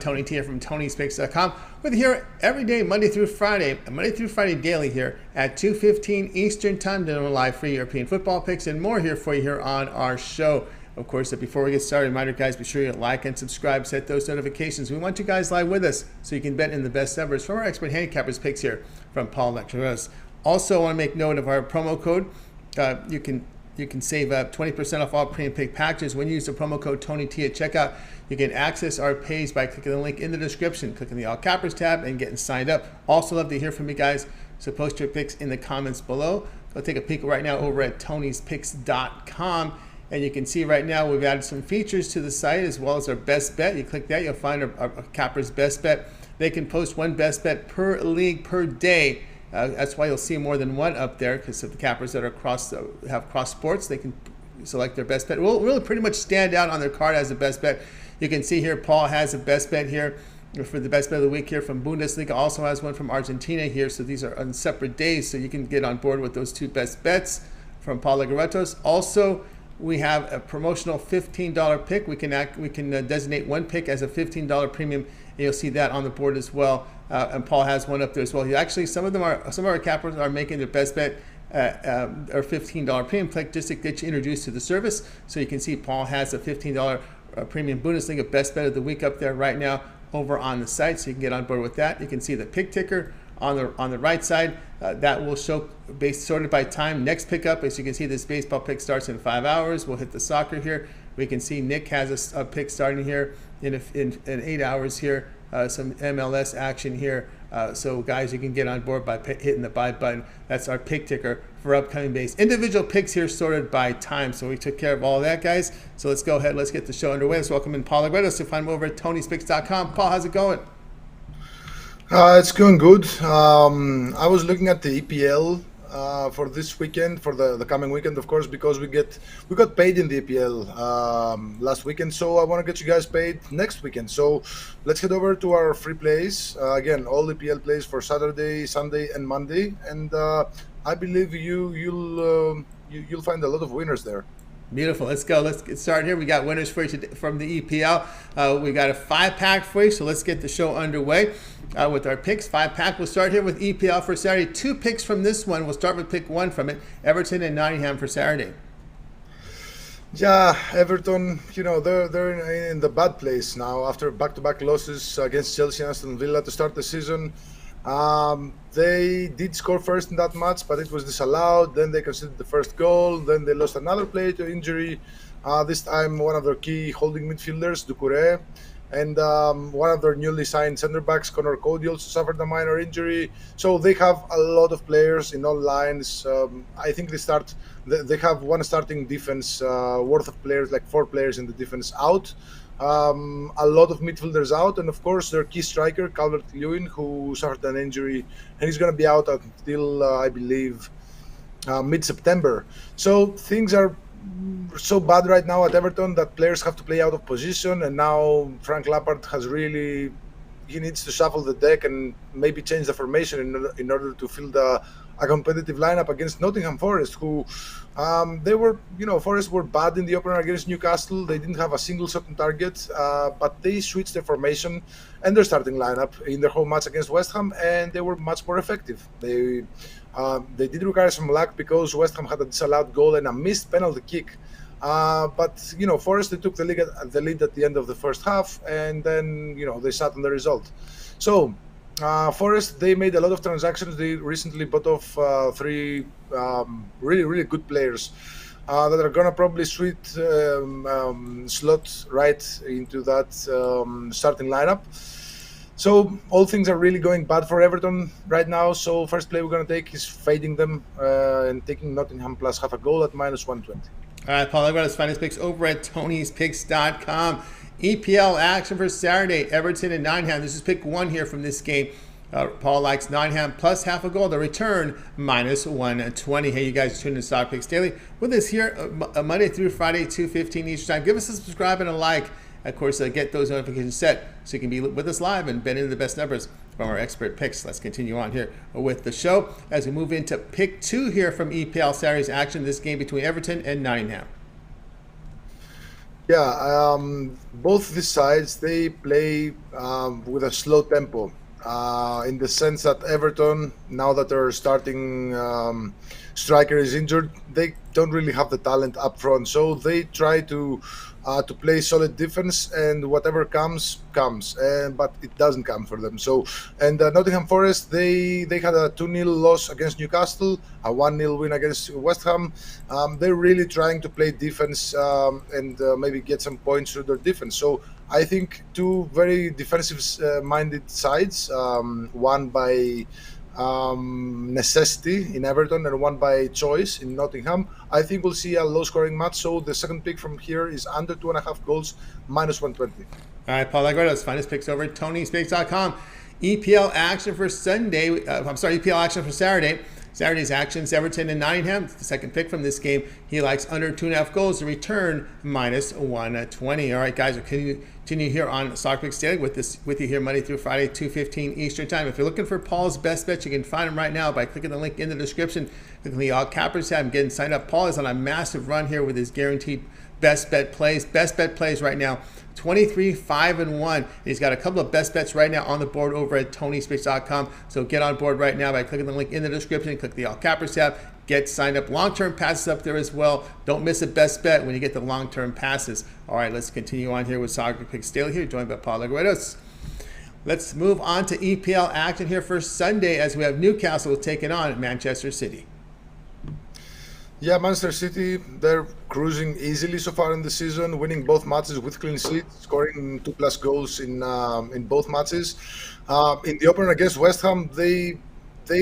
Tony T here from Tony'sPicks.com. We're here every day, Monday through Friday daily here at 2:15 Eastern Time, doing live free European football picks and more here for you here on our show. Of course, before we get started, reminder guys, be sure you like and subscribe, set those notifications. We want you guys live with us so you can bet in the best numbers from our expert handicappers picks here from Paul Lectureros. Also, I want to make note of our promo code. You can save up 20% off all premium pick packages when you use the promo code TonyT at checkout. You can access our page by clicking the link in the description, clicking the All Cappers tab, and getting signed up. Also love to hear from you guys, so post your picks in the comments below. Go take a peek right now over at Tony'sPicks.com, and you can see right now we've added some features to the site as well as our best bet. You click that, you'll find our Cappers best bet. They can post one best bet per league per day. That's why you'll see more than one up there, because of the cappers that are have cross sports, they can select their best bet. Will really pretty much stand out on their card as a best bet. You can see here Paul has a best bet here for the best bet of the week here from Bundesliga. Also has one from Argentina here, so these are on separate days, so you can get on board with those two best bets from Paul Legaretos. Also, we have a promotional $15 pick. We can designate one pick as a $15 premium, and you'll see that on the board as well. And Paul has one up there as well. Actually, some of our cappers are making their best bet or $15 premium pick just to get you introduced to the service. So you can see Paul has a $15 premium Bundesliga best bet of the week up there right now over on the site, so you can get on board with that. You can see the pick ticker on the right side. That will show sorted by time. Next pickup, as you can see, this baseball pick starts in 5 hours. We'll hit the soccer here. We can see Nick has a pick starting here in 8 hours here. Some MLS action here. So guys, you can get on board by hitting the buy button. That's our pick ticker for upcoming base. Individual picks here sorted by time. So we took care of all that, guys. So let's go ahead. Let's get the show underway. Let's welcome in Paul Legaretos. So find him over at Tony'sPicks.com. Paul, how's it going? It's going good. I was looking at the EPL for this weekend, for the coming weekend, of course, because we got paid in the EPL last weekend, so I want to get you guys paid next weekend. So let's head over to our free plays. Again, all EPL plays for Saturday, Sunday, and Monday, and I believe you'll find a lot of winners there. Beautiful. Let's go. Let's get started here. We got winners for you today from the EPL. We got a 5-pack for you, so let's get the show underway with our picks. 5-pack. We'll start here with EPL for Saturday. 2 picks from this one. We'll start with pick 1 from it. Everton and Nottingham for Saturday. Yeah, Everton, they're in the bad place now after back-to-back losses against Chelsea and Aston Villa to start the season. They did score first in that match, but it was disallowed. Then they conceded the first goal. Then they lost another player to injury. This time, one of their key holding midfielders, Doucouré, and one of their newly signed centre backs, Conor Cody, also suffered a minor injury. So they have a lot of players in all lines. I think they have one starting defense worth of players, like 4 players in the defense out. A lot of midfielders out, and of course their key striker Calvert-Lewin, who suffered an injury, and he's going to be out until I believe mid-September. So things are so bad right now at Everton that players have to play out of position, and now Frank Lampard he needs to shuffle the deck and maybe change the formation in order to field a competitive lineup against Nottingham Forest, who Forest were bad in the opener against Newcastle. They didn't have a single shot on target, but they switched their formation and their starting lineup in their home match against West Ham, and they were much more effective. They did require some luck because West Ham had a disallowed goal and a missed penalty kick. But Forest, they took the lead at the end of the first half, and then they sat on the result. So Forest, they made a lot of transactions. They recently bought off 3 really, really good players that are gonna probably slot right into that starting lineup. So all things are really going bad for Everton right now. So first play we're gonna take is fading them and taking Nottingham plus half a goal at -120. All right, Paul, everybody's find his picks over at Tony'sPicks.com. EPL action for Saturday, Everton and Nottingham. This is pick 1 here from this game. Paul likes Nottingham plus half a goal. The return -120. Hey, you guys tune in to Stock Picks Daily with us here Monday through Friday, 2:15 Eastern Time. Give us a subscribe and a like. Of course, get those notifications set so you can be with us live and bet into the best numbers from our expert picks. Let's continue on here with the show as we move into pick 2 here from EPL Saturday's action. This game between Everton and Nottingham. Yeah, both these sides they play with a slow tempo. In the sense that Everton, now that their starting striker is injured, they don't really have the talent up front. So they try to play solid defense, and whatever comes comes. But it doesn't come for them. So, and Nottingham Forest, they had a 2-0 loss against Newcastle, a 1-0 win against West Ham. They're really trying to play defense and maybe get some points through their defense. So I think two very defensive-minded sides, one by necessity in Everton and one by choice in Nottingham. I think we'll see a low-scoring match. So the second pick from here is under 2.5 goals, minus 120. All right, Paul Legredo's finest picks over at TonySpicks.com. EPL action for Sunday. EPL action for Saturday. Saturday's actions, Everton and Nottingham. The second pick from this game. He likes under 2.5 goals to return minus 120. All right, guys, we'll continue here on Soccer Picks Daily with you here Monday through Friday, 2:15 Eastern Time. If you're looking for Paul's best bets, you can find him right now by clicking the link in the description. Clicking the all cappers tab and getting signed up. Paul is on a massive run here with his guaranteed best bet plays. Best bet plays right now, 23, 5, and 1. He's got a couple of best bets right now on the board over at TonySpicks.com. So get on board right now by clicking the link in the description. Click the all cappers tab. Get signed up. Long-term passes up there as well. Don't miss a best bet when you get the long-term passes. All right, let's continue on here with Soccer Picks Daily here, joined by Paul Legredos. Let's move on to EPL action here for Sunday as we have Newcastle taking on Manchester City. Yeah, Manchester City, they're cruising easily so far in the season, winning both matches with clean sheets, scoring 2+ goals in both matches. In the opener against West Ham, they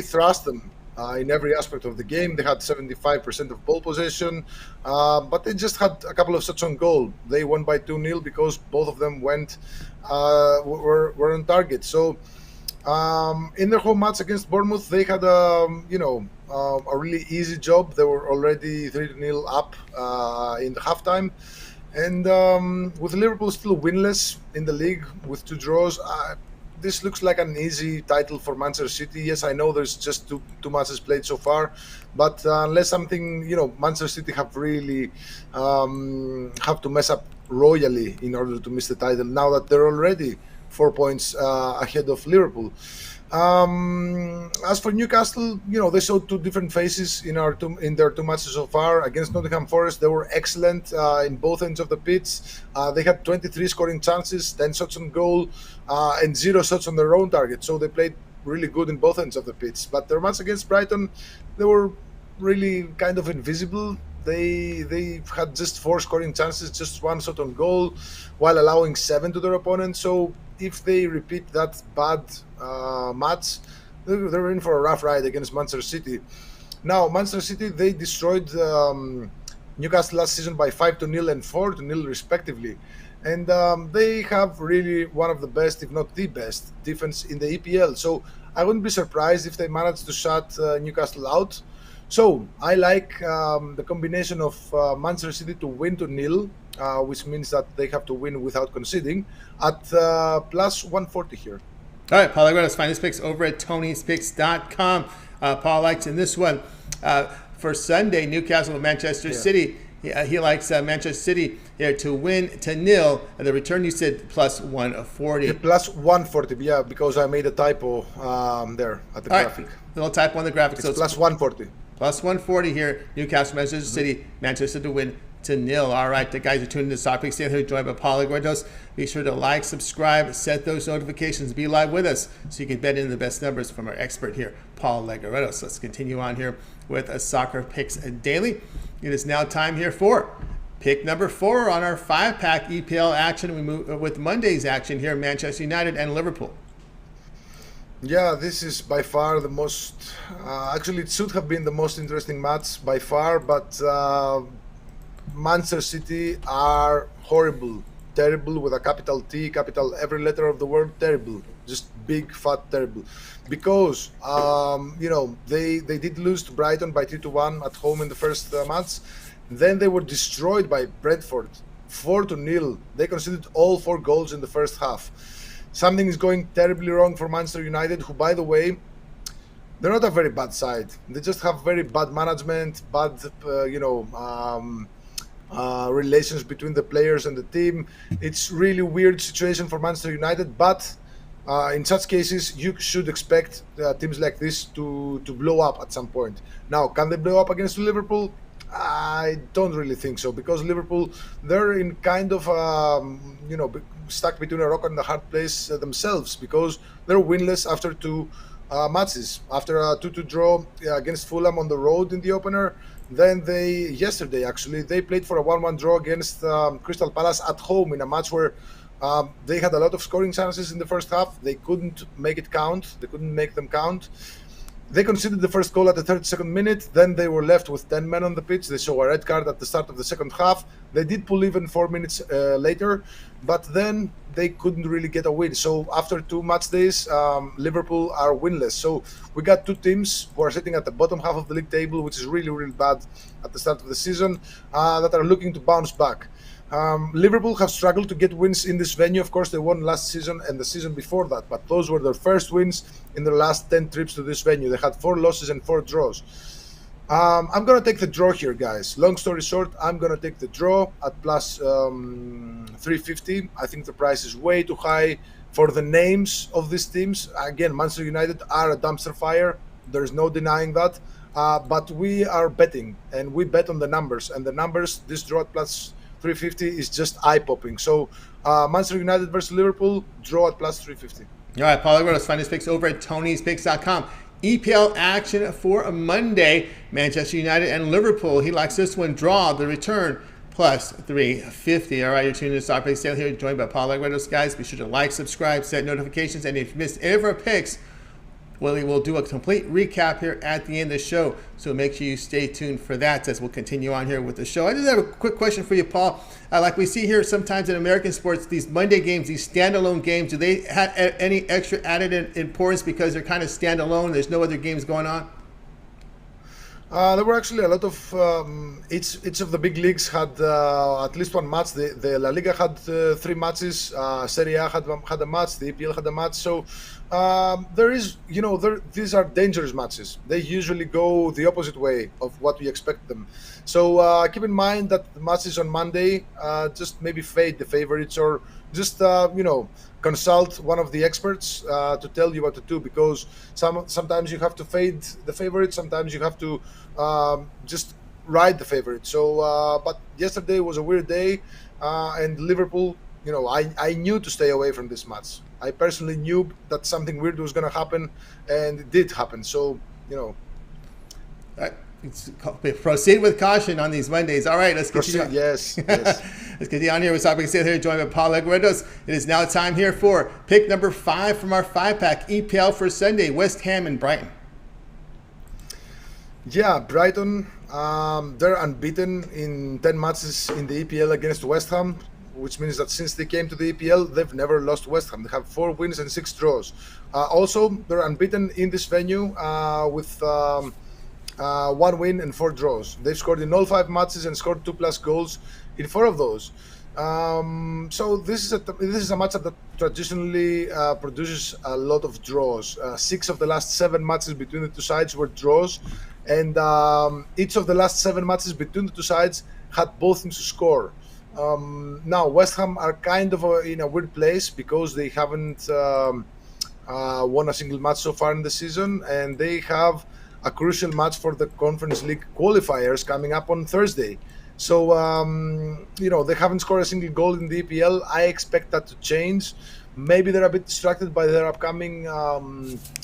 thrashed them in every aspect of the game. They had 75% of ball possession, but they just had a couple of shots on goal. They won by 2-0 because both of them were on target. So in their home match against Bournemouth, they had a really easy job. They were already 3-0 up in the halftime, and with Liverpool still winless in the league with 2 draws, this looks like an easy title for Manchester City. Yes, I know there's just two matches played so far, but unless something, Manchester City have really have to mess up royally in order to miss the title. Now that they're already 4 points ahead of Liverpool. As for Newcastle, they showed two different faces in their 2 matches so far. Against Nottingham Forest, they were excellent in both ends of the pitch. They had 23 scoring chances, 10 shots on goal, and 0 shots on their own target. So they played really good in both ends of the pitch. But their match against Brighton, they were really kind of invisible. They had just 4 scoring chances, just 1 shot on goal, while allowing 7 to their opponent. So if they repeat that bad match, they're in for a rough ride against Manchester City. Now, Manchester City, they destroyed Newcastle last season by 5-0 and 4-0 respectively. And they have really one of the best, if not the best, defense in the EPL. So I wouldn't be surprised if they manage to shut Newcastle out. So I like the combination of Manchester City to win 2-0, which means that they have to win without conceding, at plus 140 here. All right, Paul Legredo's finest picks over at TonySpicks.com. Paul likes in this one for Sunday, Newcastle and Manchester City. He likes Manchester City here to win 2-0. And the return, you said plus 140. Plus 140, yeah, because I made a typo there at the graphic. Right, little typo on the graphic. It's so plus 140. Plus 140 here, Newcastle, Manchester City, Manchester to win 2-0. All right, the guys are tuning in to Soccer Picks here, joined by Paul Legredos. Be sure to like, subscribe, set those notifications, be live with us so you can bet in the best numbers from our expert here, Paul Legredos. Let's continue on here with a Soccer Picks Daily. It is now time here for pick number 4 on our 5-pack EPL action. We move with Monday's action here, Manchester United and Liverpool. Yeah, this is by far the most, actually it should have been the most interesting match by far, but Manchester City are horrible, terrible with a capital T, capital every letter of the word, terrible, just big, fat, terrible. Because, they did lose to Brighton by 3-1 at home in the first match. Then they were destroyed by Brentford, 4-0. They conceded all 4 goals in the first half. Something is going terribly wrong for Manchester United, who, by the way, they're not a very bad side. They just have very bad management, bad, relations between the players and the team. It's really weird situation for Manchester United, but in such cases, you should expect teams like this to blow up at some point. Now, can they blow up against Liverpool? I don't really think so, because Liverpool, they're in kind of stuck between a rock and a hard place themselves, because they're winless after two matches. After a 2-2 draw against Fulham on the road in the opener, then yesterday actually they played for a 1-1 draw against Crystal Palace at home in a match where they had a lot of scoring chances in the first half. They couldn't make it count. They couldn't make them count. They conceded the first goal at the 32nd minute. Then they were left with 10 men on the pitch. They saw a red card at the start of the second half. They did pull even 4 minutes later, but then they couldn't really get a win. So after 2 match days, Liverpool are winless. So we got 2 teams who are sitting at the bottom half of the league table, which is really, really bad at the start of the season, that are looking to bounce back. Liverpool have struggled to get wins in this venue. Of course, they won last season and the season before that, but those were their first wins in their last 10 trips to this venue. They had 4 losses and 4 draws. I'm going to take the draw here, guys. Long story short, I'm going to take the draw at plus 350. I think the price is way too high for the names of these teams. Again, Manchester United are a dumpster fire. There's no denying that. But we are betting, and we bet on the numbers. And the numbers, this draw at plus 350 is just eye-popping. So Manchester United versus Liverpool, draw at plus 350. All right, Paul Aguero's find his picks over at Tony'sPicks.com. EPL action for a Monday, Manchester United and Liverpool. He likes this one, draw, the return, plus 350. All right, you're tuning in to Star Picks Sale here, joined by Paul Aguero's guys. Be sure to like, subscribe, set notifications, and if you missed any of our picks, Willie will do a complete recap here at the end of the show, so make sure you stay tuned for that as we'll continue on here with the show. I just have a quick question for you, Paul. Like we see here sometimes in American sports, these Monday games, these standalone games, do they have any extra added importance because they're kind of standalone? There's no other games going on? There were actually a lot of each of the big leagues had at least one match. The La Liga had 3 matches. Serie A had a match. The EPL had a match. So there is, these are dangerous matches. They usually go the opposite way of what we expect them. So keep in mind that the matches on Monday, just maybe fade the favorites, or just consult one of the experts to tell you what to do, because sometimes you have to fade the favorite, sometimes you have to just ride the favorite. So but yesterday was a weird day, and Liverpool, I knew to stay away from this match. I personally knew that something weird was going to happen, and it did happen. So proceed with caution on these Mondays. All right, let's continue. Yes. Let's continue on here with Topic Sale here, joined by Paul Agueros. It is now time here for pick number 5 from our 5-pack EPL for Sunday, West Ham and Brighton. Yeah, Brighton, they're unbeaten in 10 matches in the EPL against West Ham, which means that since they came to the EPL, they've never lost West Ham. They have 4 wins and 6 draws. Also, they're unbeaten in this venue with 1 win and 4 draws. They've scored in all 5 matches and scored 2+ goals in 4 of those. So this is a matchup that traditionally produces a lot of draws. 6 of the last 7 matches between the two sides were draws, and each of the last 7 matches between the two sides had both teams to score. Now West Ham are kind of in a weird place because they haven't won a single match so far in the season, and they have a crucial match for the Conference League qualifiers coming up on Thursday. So, they haven't scored a single goal in the EPL. I expect that to change. Maybe they're a bit distracted by their upcoming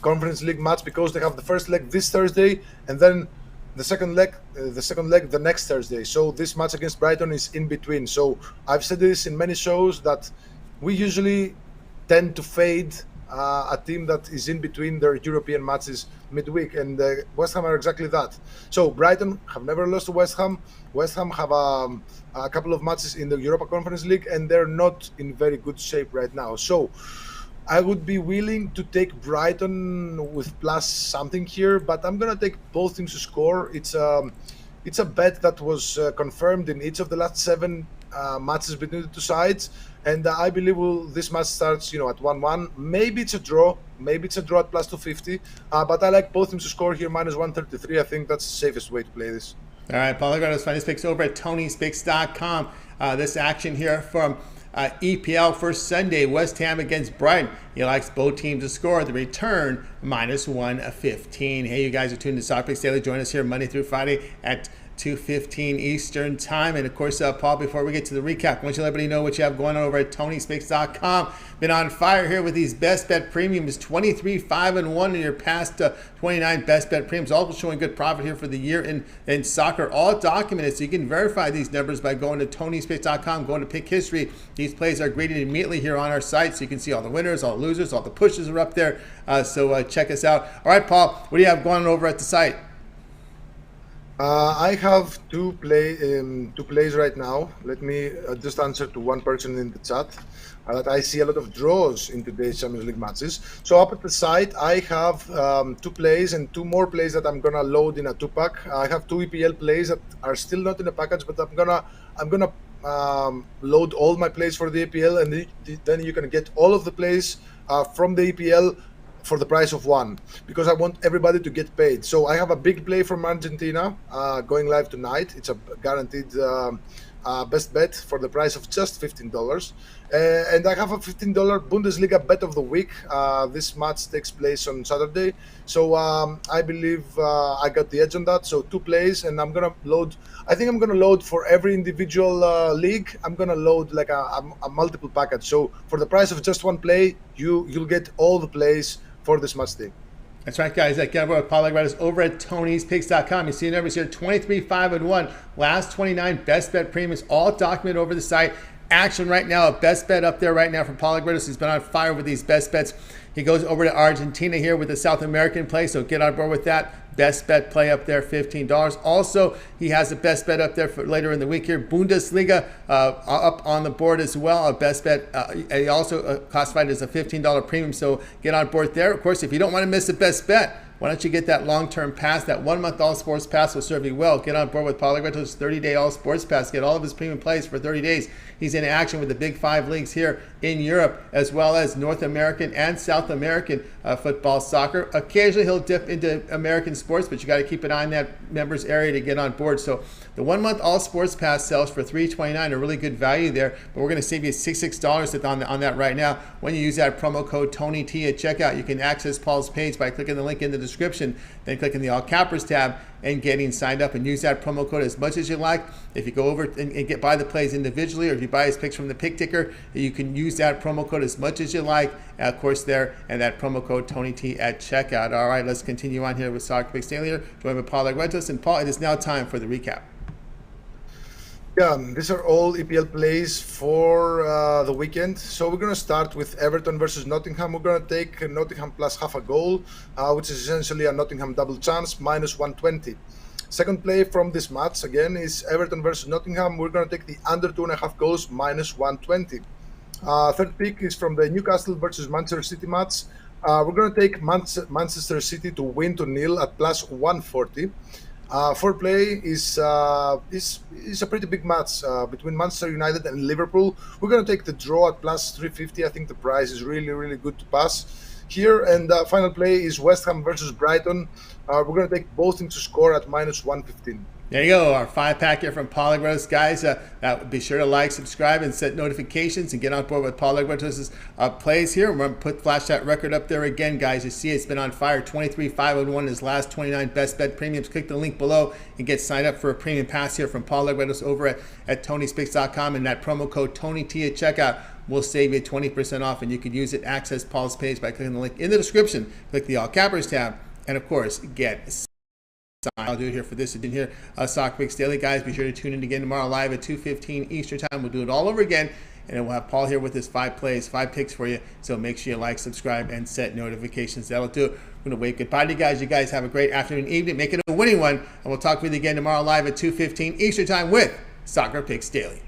Conference League match, because they have the first leg this Thursday and then the second leg the next Thursday. So this match against Brighton is in between. So I've said this in many shows that we usually tend to fade a team that is in between their European matches midweek, and West Ham are exactly that. So Brighton have never lost to West Ham. West Ham have a couple of matches in the Europa Conference League, and they're not in very good shape right now. So I would be willing to take Brighton with plus something here, but I'm gonna take both teams to score. It's a bet that was confirmed in each of the last 7 matches between the two sides, and I believe this match starts at 1-1. Maybe it's a draw. Maybe it's a draw at plus 250. But I like both teams to score here, minus 133. I think that's the safest way to play this. All right, Paul Legreto's finest picks over at Tony'sPicks.com. This action here from EPL first Sunday, West Ham against Brighton. He likes both teams to score. The return, -115. Hey, you guys are tuned to Soccer Picks Daily. Join us here Monday through Friday at 2:15 Eastern Time. And of course, Paul, before we get to the recap, I want you to let everybody know what you have going on over at Tony'sPicks.com. Been on fire here with these best bet premiums, 23, 5, and 1 in your past 29 best bet premiums. Also showing good profit here for the year in soccer. All documented, so you can verify these numbers by going to Tony'sPicks.com, going to pick history. These plays are graded immediately here on our site, so you can see all the winners, all the losers, all the pushes are up there. So check us out. All right, Paul, what do you have going on over at the site? I have two plays right now. Let me just answer to one person in the chat that I see a lot of draws in today's Champions League matches. So up at the site, I have two plays and two more plays that I'm gonna load in a two-pack. I have two EPL plays that are still not in the package, but I'm gonna load all my plays for the EPL, and then you can get all of the plays from the EPL for the price of one, because I want everybody to get paid. So I have a big play from Argentina going live tonight. It's a guaranteed best bet for the price of just $15. And I have a $15 Bundesliga bet of the week. This match takes place on Saturday. So I believe I got the edge on that. So two plays, and I'm going to load. I think I'm going to load for every individual league. I'm going to load like a multiple package. So for the price of just one play, you'll get all the plays for this match day. That's right, guys. That Gabor Paul Legreto's over at Tony'sPicks.com. You see the numbers here: 23, 5, and 1. Last 29 best bet premiums, all documented over the site. Action right now, a best bet up there right now from Paul Legreto. He's been on fire with these best bets. He goes over to Argentina here with the South American play, so get on board with that. Best bet play up there, $15. Also, he has a best bet up there for later in the week here. Bundesliga up on the board as well. A best bet. He also classified as a $15 premium, so get on board there. Of course, if you don't want to miss the best bet, why don't you get that long-term pass? That 1 month all sports pass will serve you well. Get on board with Paul Legreto's 30-day all sports pass. Get all of his premium plays for 30 days. He's in action with the big 5 leagues here in Europe, as well as North American and South American football, soccer. Occasionally he'll dip into American sports, but you got to keep an eye on that members area to get on board. So the 1 month all sports pass sells for $3.29, a really good value there. But we're going to save you $66 on that right now. When you use that promo code TonyT at checkout, you can access Paul's page by clicking the link in the description, then clicking the all cappers tab and getting signed up, and use that promo code as much as you like. If you go over and buy the plays individually, or if you buy his picks from the pick ticker, you can use that promo code as much as you like, of course, there, and that promo code TonyT at checkout. All right, let's continue on here with Soccer Picks Daily here, joined by Paul Legretos. And Paul, it is now time for the recap. Yeah, these are all EPL plays for the weekend. So we're going to start with Everton versus Nottingham. We're going to take Nottingham plus half a goal, which is essentially a Nottingham double chance, -120. Second play from this match, again, is Everton versus Nottingham. We're going to take the under 2.5 goals, -120. Third pick is from the Newcastle versus Manchester City match. We're going to take Manchester City to win 2-0 at +140. Fourth play is a pretty big match between Manchester United and Liverpool. We're going to take the draw at +350. I think the price is really, really good to pass here. And final play is West Ham versus Brighton. We're going to take both teams to score at -115. There you go, our 5-pack here from Paul Legreto's. Guys, be sure to like, subscribe, and set notifications, and get on board with Paul Legreto's plays here. We're going to flash that record up there again, guys. You see it's been on fire. 23, 5, and 1 in his last 29 best bet premiums. Click the link below and get signed up for a premium pass here from Paul Legreto's over at Tony'sPicks.com, and that promo code TonyT at checkout will save you 20% off, and you can use it. Access Paul's page by clicking the link in the description. Click the All Cappers tab, and of course, get I'll do it here for this edition here, Soccer Picks Daily. Guys, be sure to tune in again tomorrow live at 2:15 Eastern Time. We'll do it all over again, and we'll have Paul here with his 5 plays, 5 picks for you. So make sure you like, subscribe, and set notifications. That'll do it. We're going to wave goodbye to you guys. You guys have a great afternoon, evening. Make it a winning one, and we'll talk with you again tomorrow live at 2:15 Eastern Time with Soccer Picks Daily.